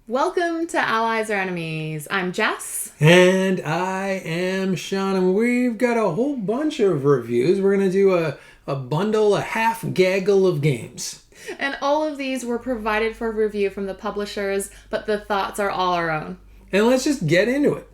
Welcome to Allies or Enemies. I'm Jess. And I am Sean, and we've got a whole bunch of reviews. We're going to do a bundle, a half gaggle of games. And all of these were provided for review from the publishers, but the thoughts are all our own. And let's just get into it.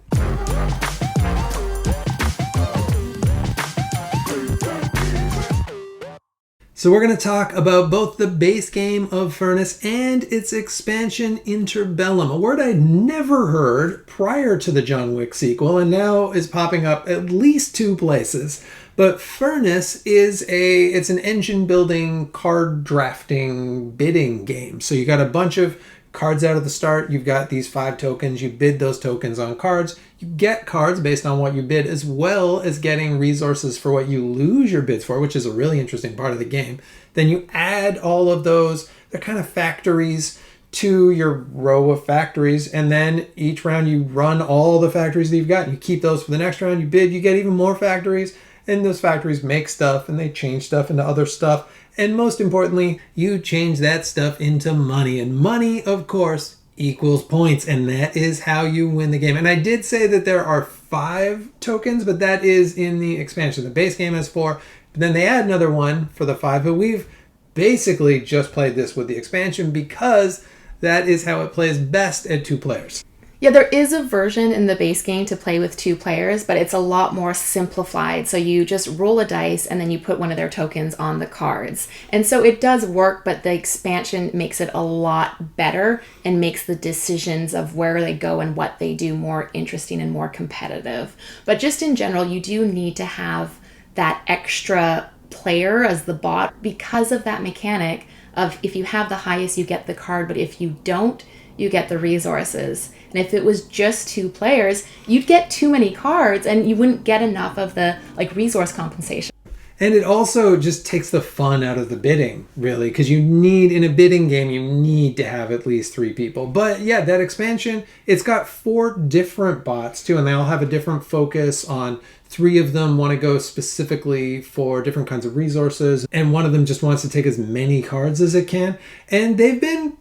So we're going to talk about both the base game of Furnace and its expansion Interbellum, a word I'd never heard prior to the John Wick sequel and now is popping up at least two places. But Furnace it's an engine building, card drafting, bidding game. So you got a bunch of cards out at the start. You've got these 5 tokens. You bid those tokens on cards. You get cards based on what you bid, as well as getting resources for what you lose your bids for, which is a really interesting part of the game. Then you add all of those, they're kind of factories, to your row of factories. And then each round you run all the factories that you've got. You keep those for the next round. You bid, you get even more factories. And those factories make stuff and they change stuff into other stuff. And most importantly, you change that stuff into money. And money, of course, equals points. And that is how you win the game. And I did say that there are 5 tokens, but that is in the expansion. The base game has 4. But then they add another one for the 5. But we've basically just played this with the expansion because that is how it plays best at 2 players. Yeah, there is a version in the base game to play with 2 players, but it's a lot more simplified. So you just roll a dice and then you put one of their tokens on the cards. And so it does work, but the expansion makes it a lot better and makes the decisions of where they go and what they do more interesting and more competitive. But just in general, you do need to have that extra player as the bot because of that mechanic of if you have the highest, you get the card, but if you don't, you get the resources. And if it was just 2 players, you'd get too many cards and you wouldn't get enough of the resource compensation. And it also just takes the fun out of the bidding, really, because in a bidding game, you need to have at least 3 people. But yeah, that expansion, it's got 4 different bots too, and they all have a different focus on 3 of them want to go specifically for different kinds of resources, and one of them just wants to take as many cards as it can. And they've been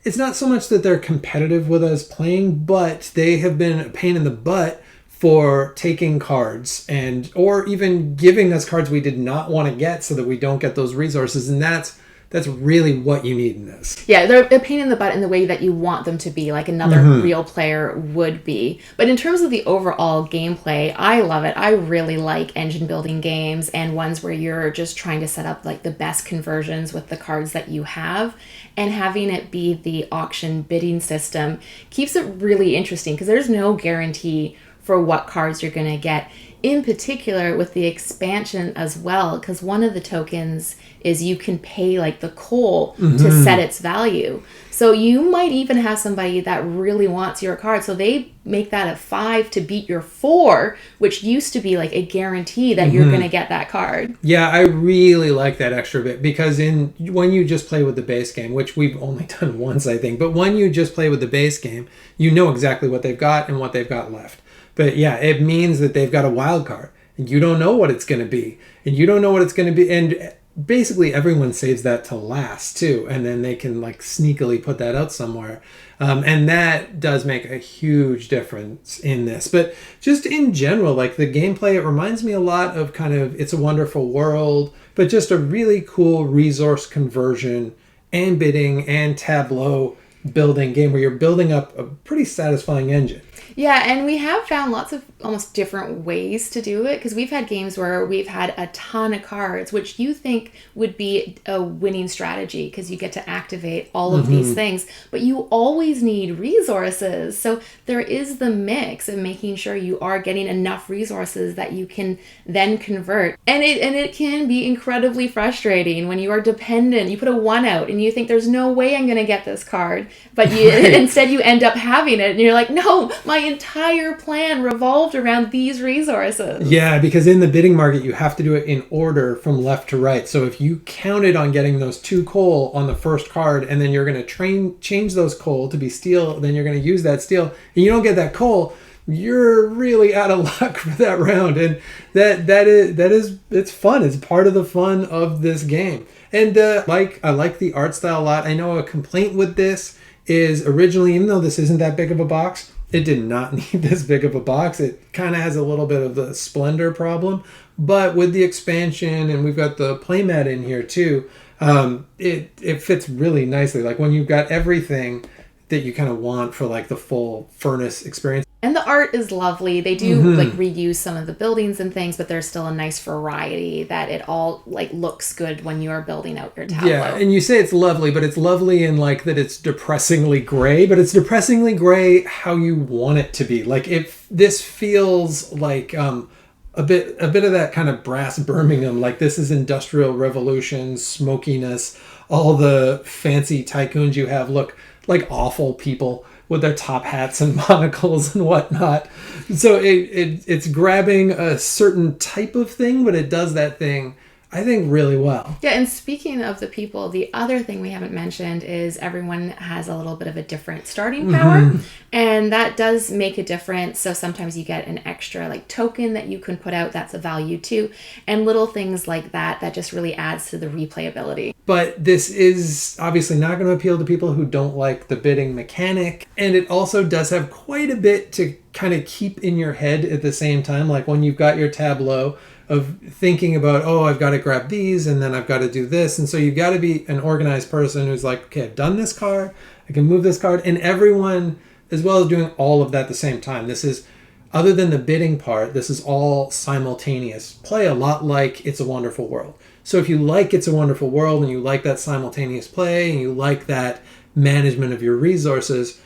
it's not so much that they're competitive with us playing, but they have been a pain in the butt for taking cards or even giving us cards we did not want to get so that we don't get those resources. And that's really what you need in this. Yeah, they're a pain in the butt in the way that you want them to be, like another real player would be. But in terms of the overall gameplay, I love it. I really like engine building games and ones where you're just trying to set up the best conversions with the cards that you have. And having it be the auction bidding system keeps it really interesting because there's no guarantee for what cards you're going to get. In particular with the expansion as well, because one of the tokens is you can pay the coal to set its value. So you might even have somebody that really wants your card. So they make that a 5 to beat your 4, which used to be a guarantee that you're going to get that card. Yeah, I really like that extra bit because when you just play with the base game, which we've only done once, I think, but when you just play with the base game, you know exactly what they've got and what they've got left. But yeah, it means that they've got a wild card and you don't know what it's going to be. And you don't know what it's going to be. And basically everyone saves that to last too. And then they can sneakily put that out somewhere. And that does make a huge difference in this. But just in general, the gameplay, it reminds me a lot of kind of It's a Wonderful World, but just a really cool resource conversion and bidding and tableau building game where you're building up a pretty satisfying engine. Yeah, and we have found lots of almost different ways to do it because we've had games where we've had a ton of cards, which you think would be a winning strategy because you get to activate all of these things, but you always need resources. So there is the mix of making sure you are getting enough resources that you can then convert. And it can be incredibly frustrating when you are dependent. You put a 1 out and you think there's no way I'm going to get this card, but instead you end up having it and you're like, no, my entire plan revolved around these resources. Yeah, because in the bidding market, you have to do it in order from left to right. So if you counted on getting those 2 coal on the first card, and then you're going to change those coal to be steel, then you're going to use that steel, and you don't get that coal, you're really out of luck for that round. And it's fun. It's part of the fun of this game. And I like the art style a lot. I know a complaint with this is originally, even though this isn't that big of a box, it did not need this big of a box. It kind of has a little bit of the splendor problem. But with the expansion, and we've got the playmat in here too, it fits really nicely. Like when you've got everything that you kind of want for like the full Furnace experience. And the art is lovely. They do like reuse some of the buildings and things, but there's still a nice variety that it all like looks good when you are building out your tableau. Yeah, and you say it's lovely, but it's lovely in like that it's depressingly gray, but it's depressingly gray how you want it to be. Like if this feels like a bit of that kind of brass Birmingham, like this is Industrial Revolution, smokiness, all the fancy tycoons you have look like awful people with their top hats and monocles and whatnot. So it's grabbing a certain type of thing, but it does that thing, I think, really well. Yeah, and speaking of the people, the other thing we haven't mentioned is everyone has a little bit of a different starting power, and that does make a difference. So sometimes you get an extra like token that you can put out, that's a value too, and little things like that just really adds to the replayability. But this is obviously not going to appeal to people who don't like the bidding mechanic, and it also does have quite a bit to kind of keep in your head at the same time. Like when you've got your tableau of thinking about, oh, I've got to grab these and then I've got to do this. And so you've got to be an organized person who's like, okay, I've done this card, I can move this card. And everyone, as well as doing all of that at the same time. This is, other than the bidding part, this is all simultaneous play, a lot like It's a Wonderful World. So if you like It's a Wonderful World and you like that simultaneous play and you like that management of your resources,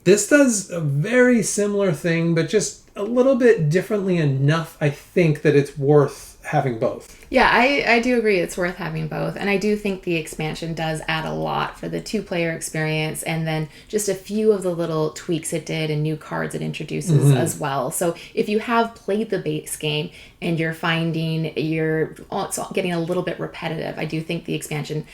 this does a very similar thing, but just a little bit differently enough, I think, that it's worth having both. Yeah, I do agree it's worth having both. And I do think the expansion does add a lot for the two-player experience, and then just a few of the little tweaks it did and new cards it introduces as well. So if you have played the base game and you're finding it's getting a little bit repetitive, I do think the expansion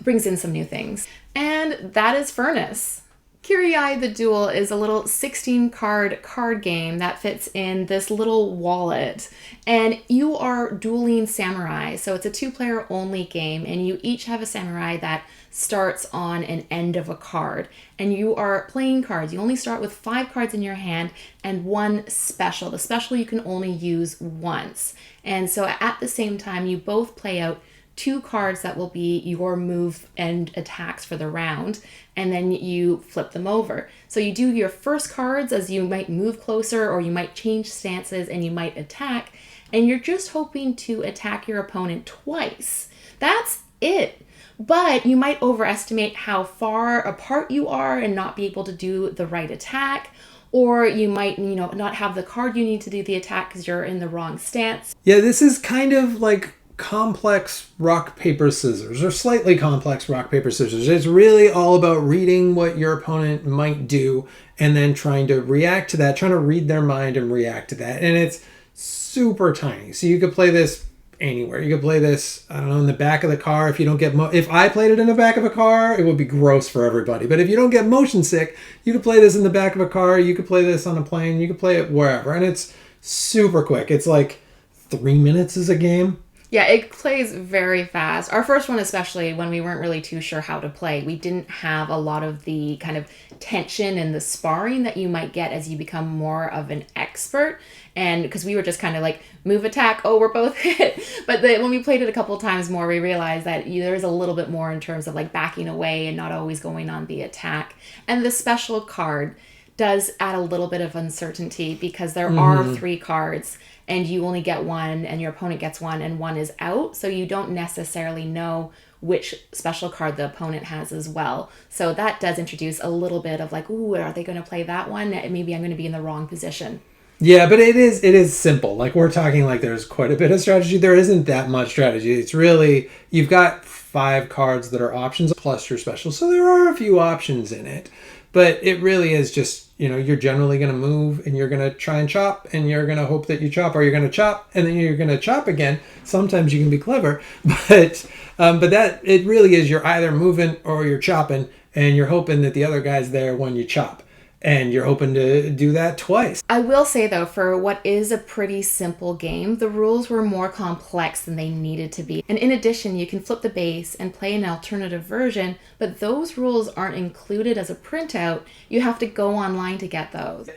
brings in some new things. And that is Furnace. Kiri-Ai the Duel is a little 16-card game that fits in this little wallet, and you are dueling samurai. So it's a two-player only game, and you each have a samurai that starts on an end of a card, and you are playing cards. You only start with 5 cards in your hand and one special. The special you can only use once, and so at the same time you both play out 2 cards that will be your move and attacks for the round, and then you flip them over. So you do your first cards as you might move closer, or you might change stances and you might attack, and you're just hoping to attack your opponent twice. That's it. But you might overestimate how far apart you are and not be able to do the right attack, or you might, not have the card you need to do the attack because you're in the wrong stance. Yeah, this is kind of like complex rock, paper, scissors, or slightly complex rock, paper, scissors. It's really all about reading what your opponent might do and then trying to react to that, trying to read their mind and react to that. And it's super tiny. So you could play this anywhere. You could play this, I don't know, in the back of the car. If you don't get if I played it in the back of a car, it would be gross for everybody. But if you don't get motion sick, you could play this in the back of a car. You could play this on a plane. You could play it wherever. And it's super quick. It's like 3 minutes is a game. Yeah, it plays very fast. Our first one, especially when we weren't really too sure how to play, we didn't have a lot of the kind of tension and the sparring that you might get as you become more of an expert. And because we were just kind of like, move, attack, oh, we're both hit. But when we played it a couple times more, we realized that there's a little bit more in terms of like backing away and not always going on the attack. And the special card does add a little bit of uncertainty because there are 3 cards and you only get one and your opponent gets one and one is out. So you don't necessarily know which special card the opponent has as well. So that does introduce a little bit of like, ooh, are they going to play that one? Maybe I'm going to be in the wrong position. Yeah, but it is simple. Like we're talking like there's quite a bit of strategy. There isn't that much strategy. It's really, you've got 5 cards that are options plus your special. So there are a few options in it. But it really is just, you're generally going to move and you're going to try and chop and you're going to hope that you chop, or you're going to chop and then you're going to chop again. Sometimes you can be clever, but that it really is, you're either moving or you're chopping and you're hoping that the other guy's there when you chop. And you're hoping to do that twice. I will say, though, for what is a pretty simple game, the rules were more complex than they needed to be. And in addition, you can flip the base and play an alternative version, but those rules aren't included as a printout. You have to go online to get those.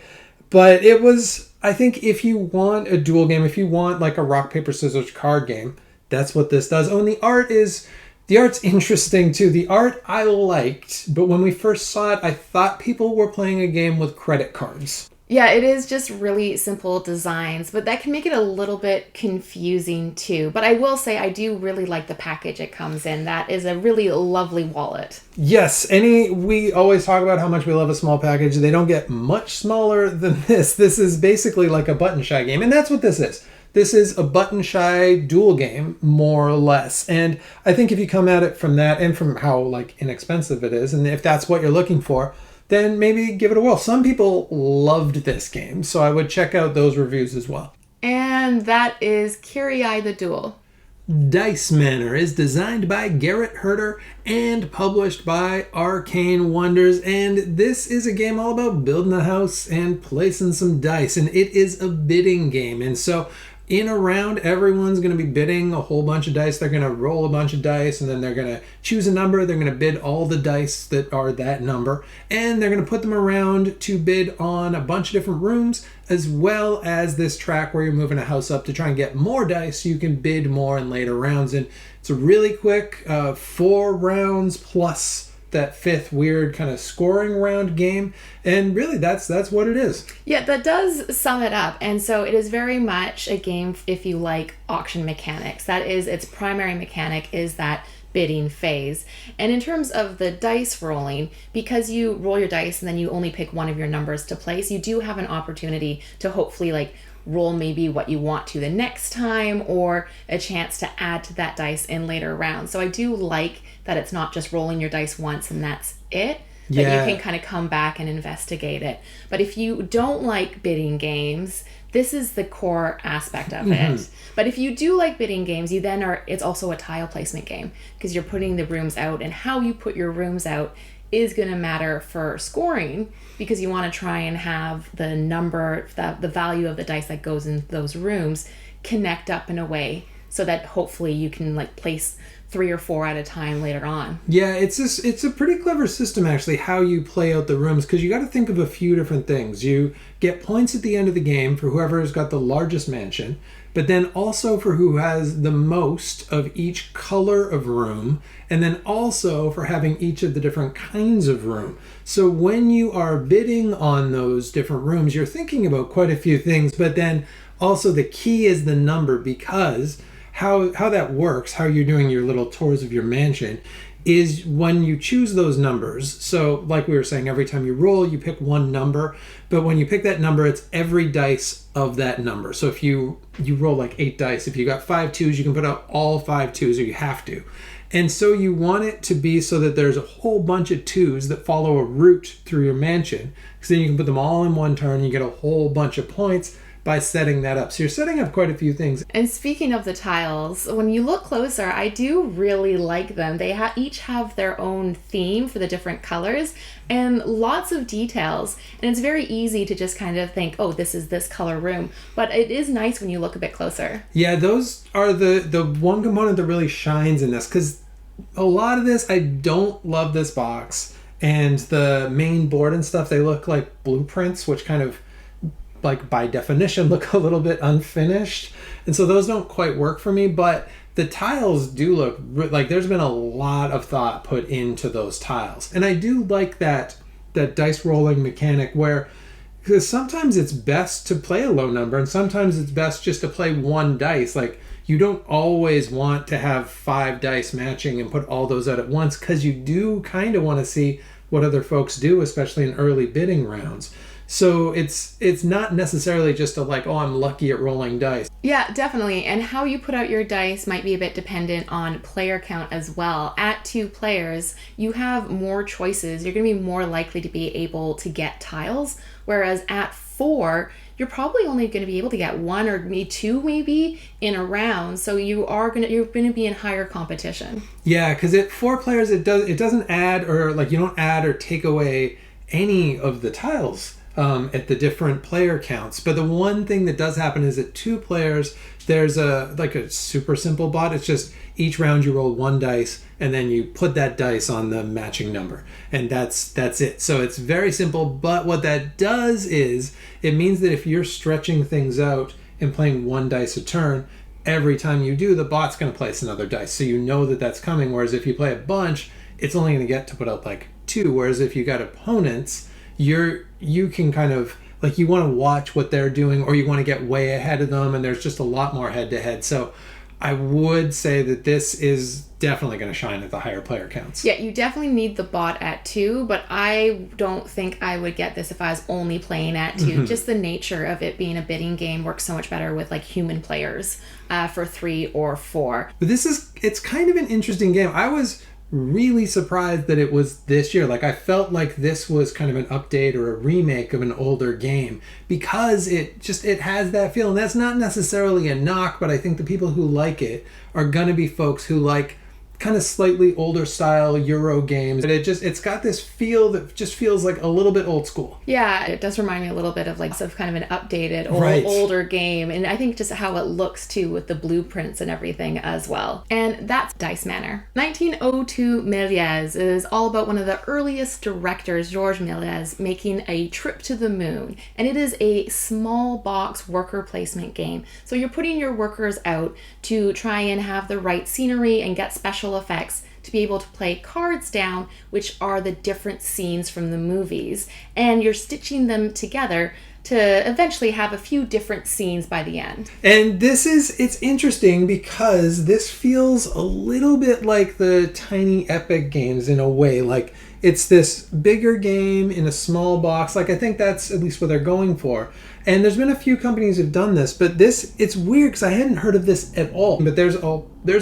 But it was, I think, if you want a duel game, if you want like a rock, paper, scissors card game, that's what this does. Oh, and the art's interesting too. The art I liked, but when we first saw it, I thought people were playing a game with credit cards. Yeah, it is just really simple designs, but that can make it a little bit confusing too. But I will say I do really like the package it comes in. That is a really lovely wallet. Yes, we always talk about how much we love a small package. They don't get much smaller than this. This is basically like a button shy game, and that's what this is. This is a button-shy duel game, more or less. And I think if you come at it from that and from how like inexpensive it is, and if that's what you're looking for, then maybe give it a whirl. Some people loved this game, so I would check out those reviews as well. And that is Kiri-Ai the Duel. Dice Manor is designed by Garrett, Herdter and published by Arcane Wonders. And this is a game all about building a house and placing some dice. And it is a bidding game. And so in a round, everyone's going to be bidding a whole bunch of dice. They're going to roll a bunch of dice, and then they're going to choose a number. They're going to bid all the dice that are that number, and they're going to put them around to bid on a bunch of different rooms, as well as this track where you're moving a house up to try and get more dice so you can bid more in later rounds. And it's a really quick 4 rounds plus that 5th weird kind of scoring round game, and really that's what it is. Yeah, that does sum it up. And so it is very much a game if you like auction mechanics. That is its primary mechanic, is that bidding phase. And in terms of the dice rolling, because you roll your dice and then you only pick one of your numbers to place, you do have an opportunity to hopefully like roll maybe what you want to the next time, or a chance to add to that dice in later rounds. So I do like that it's not just rolling your dice once and that's it, that you can kind of come back and investigate it. But if you don't like bidding games, this is the core aspect of it. But if you do like bidding games, it's also a tile placement game, because you're putting the rooms out, and how you put your rooms out is going to matter for scoring, because you want to try and have the number, the value of the dice that goes in those rooms connect up in a way so that hopefully you can like place 3 or 4 at a time later on. Yeah, it's a pretty clever system actually, how you play out the rooms, because you got to think of a few different things. You get points at the end of the game for whoever's got the largest mansion, but then also for who has the most of each color of room, and then also for having each of the different kinds of room. So when you are bidding on those different rooms, you're thinking about quite a few things, but then also the key is the number, because how that works, how you're doing your little tours of your mansion, is when you choose those numbers. So like we were saying, every time you roll, you pick one number, but when you pick that number, it's every dice of that number. So if you roll like 8 dice, if you got 5 twos, you can put out all 5 twos, or you have to. And so you want it to be so that there's a whole bunch of 2s that follow a route through your mansion, because then you can put them all in one turn, and you get a whole bunch of points by setting that up. So you're setting up quite a few things. And speaking of the tiles, when you look closer, I do really like them. They each have their own theme for the different colors and lots of details. And it's very easy to just kind of think, oh, this is this color room. But it is nice when you look a bit closer. Yeah, those are the one component that really shines in this, because a lot of this, I don't love this box. And the main board and stuff, they look like blueprints, which kind of, like by definition, look a little bit unfinished, and so those don't quite work for me. But the tiles do look like there's been a lot of thought put into those tiles, and I do like that dice rolling mechanic, where because sometimes it's best to play a low number, and sometimes it's best just to play one dice. Like you don't always want to have 5 dice matching and put all those out at once, because you do kind of want to see what other folks do, especially in early bidding rounds. So it's not necessarily just I'm lucky at rolling dice. Yeah, definitely. And how you put out your dice might be a bit dependent on player count as well. At 2 players, you have more choices. You're going to be more likely to be able to get tiles, whereas at 4, you're probably only going to be able to get 1 or maybe 2 maybe in a round. So you're going to be in higher competition. Yeah, because at 4 players, it doesn't add, or like you don't add or take away any of the tiles at the different player counts. But the one thing that does happen is at 2 players, there's a super simple bot. It's just each round you roll 1 dice and then you put that dice on the matching number, and that's it. So it's very simple. But what that does is it means that if you're stretching things out and playing 1 dice a turn, every time you do, the bot's going to place another dice, so you know that that's coming. Whereas if you play a bunch, it's only going to get to put out like 2. Whereas if you got opponents, you can kind of like, you want to watch what they're doing, or you want to get way ahead of them, and there's just a lot more head to head. So I would say that this is definitely going to shine at the higher player counts. Yeah, you definitely need the bot at 2, but I don't think I would get this if I was only playing at 2. Mm-hmm. Just the nature of it being a bidding game works so much better with like human players for 3 or 4. But it's kind of an interesting game. I was really surprised that it was this year. Like, I felt like this was kind of an update or a remake of an older game, because it has that feel. And that's not necessarily a knock, but I think the people who like it are gonna be folks who like kind of slightly older style Euro games. But it's got this feel that just feels like a little bit old school. Yeah, it does remind me a little bit of like of kind of an updated older game. And I think just how it looks too, with the blueprints and everything as well. And that's Dice Manor. 1902 Méliès is all about one of the earliest directors, Georges Méliès, making a trip to the moon. And it is a small box worker placement game. So you're putting your workers out to try and have the right scenery and get special effects to be able to play cards down, which are the different scenes from the movies, and you're stitching them together to eventually have a few different scenes by the end. And it's interesting because this feels a little bit like the tiny epic games in a way. Like, it's this bigger game in a small box. Like, I think that's at least what they're going for. And there's been a few companies who've done this, but it's weird because I hadn't heard of this at all. But there's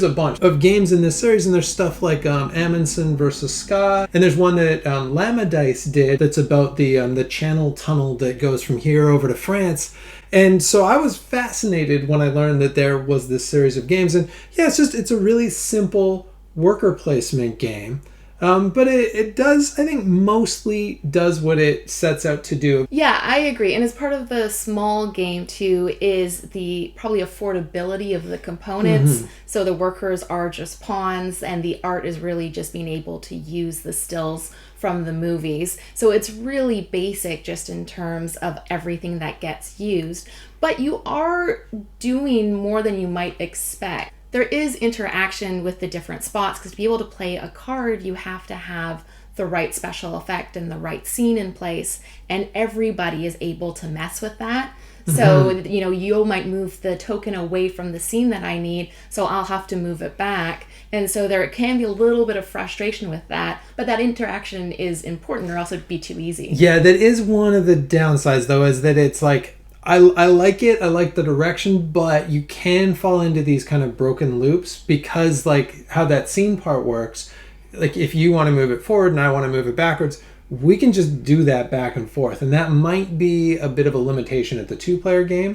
a bunch of games in this series, and there's stuff like Amundsen versus Ska, and there's one that Llama Dice did that's about the Channel Tunnel that goes from here over to France. And so I was fascinated when I learned that there was this series of games. And yeah, it's a really simple worker placement game. But it does, I think, mostly does what it sets out to do. Yeah, I agree. And as part of the small game, too, is the probably affordability of the components. Mm-hmm. So the workers are just pawns, and the art is really just being able to use the stills from the movies. So it's really basic just in terms of everything that gets used. But you are doing more than you might expect. There is interaction with the different spots, because to be able to play a card, you have to have the right special effect and the right scene in place, and everybody is able to mess with that. Mm-hmm. So, you might move the token away from the scene that I need, so I'll have to move it back. And so there can be a little bit of frustration with that, but that interaction is important, or else it'd be too easy. Yeah, that is one of the downsides, though, is that it's like, I like it, I like the direction, but you can fall into these kind of broken loops, because like how that scene part works, like if you want to move it forward and I want to move it backwards, we can just do that back and forth, and that might be a bit of a limitation at the 2-player game.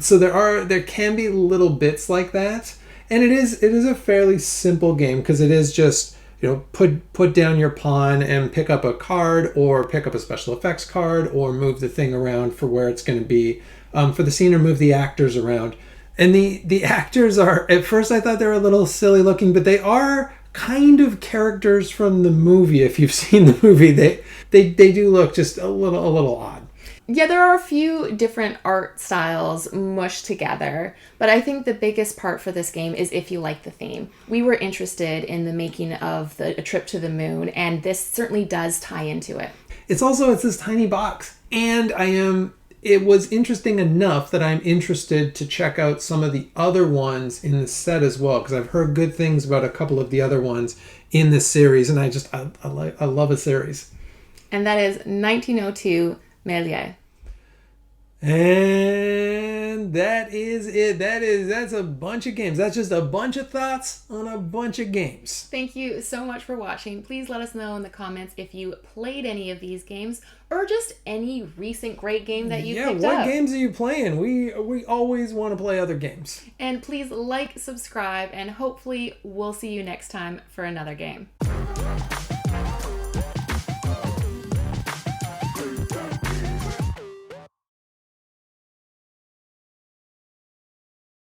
So there can be little bits like that, and it is a fairly simple game, because it is just, put down your pawn and pick up a card, or pick up a special effects card, or move the thing around for where it's going to be for the scene, or move the actors around. And the actors are, at first I thought they were a little silly looking, but they are kind of characters from the movie. If you've seen the movie, they do look just a little odd. Yeah, there are a few different art styles mushed together, but I think the biggest part for this game is if you like the theme. We were interested in the making of a trip to the moon, and this certainly does tie into it. It's this tiny box, and it was interesting enough that I'm interested to check out some of the other ones in the set as well, because I've heard good things about a couple of the other ones in this series, and I love a series. And that is 1902 Méliès. And that is it. That's a bunch of games. That's just a bunch of thoughts on a bunch of games. Thank you so much for watching. Please let us know in the comments if you played any of these games, or just any recent great game that you picked up. Yeah, what games are you playing? We always want to play other games. And please like, subscribe, and hopefully we'll see you next time for another game.